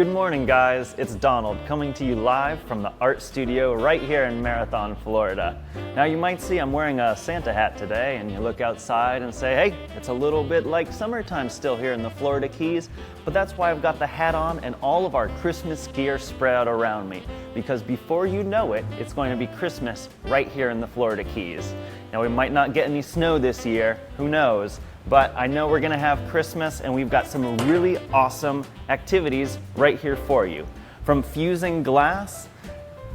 Good morning, guys. It's Donald coming to you live from the art studio right here in Marathon, Florida. Now you might see I'm wearing a Santa hat today, and you look outside and say, hey, it's a little bit like summertime still here in the Florida Keys, but that's why I've got the hat on and all of our Christmas gear spread out around me, because before you know it, it's going to be Christmas right here in the Florida Keys. Now we might not get any snow this year, who knows? But I know we're gonna have Christmas, and we've got some really awesome activities right here for you. From fusing glass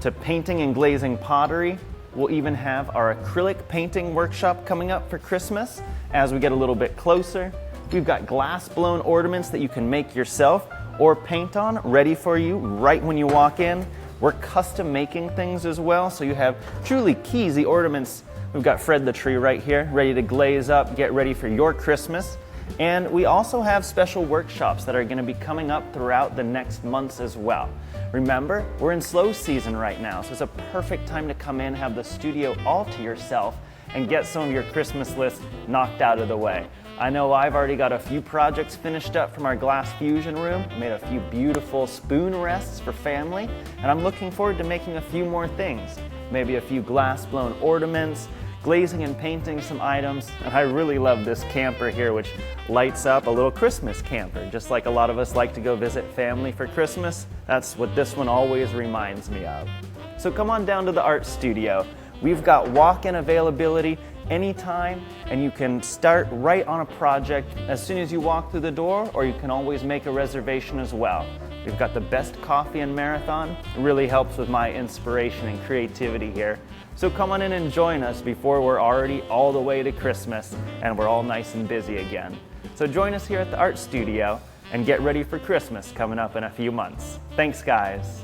to painting and glazing pottery, we'll even have our acrylic painting workshop coming up for Christmas as we get a little bit closer. We've got glass blown ornaments that you can make yourself or paint on ready for you right when you walk in. We're custom making things as well, so you have truly Keysy ornaments. We've got Fred the Tree right here, ready to glaze up, get ready for your Christmas. And we also have special workshops that are going to be coming up throughout the next months as well. Remember, we're in slow season right now, so it's a perfect time to come in, have the studio all to yourself, and get some of your Christmas lists knocked out of the way. I know I've already got a few projects finished up from our glass fusion room, made a few beautiful spoon rests for family, and I'm looking forward to making a few more things. Maybe a few glass blown ornaments, glazing and painting some items, and I really love this camper here, which lights up, a little Christmas camper. Just like a lot of us like to go visit family for Christmas, that's what this one always reminds me of. So come on down to the art studio. We've got walk-in availability anytime, and you can start right on a project as soon as you walk through the door, or you can always make a reservation as well. We've got the best coffee in Marathon. It really helps with my inspiration and creativity here. So come on in and join us before we're already all the way to Christmas and we're all nice and busy again. So join us here at the art studio and get ready for Christmas coming up in a few months. Thanks, guys.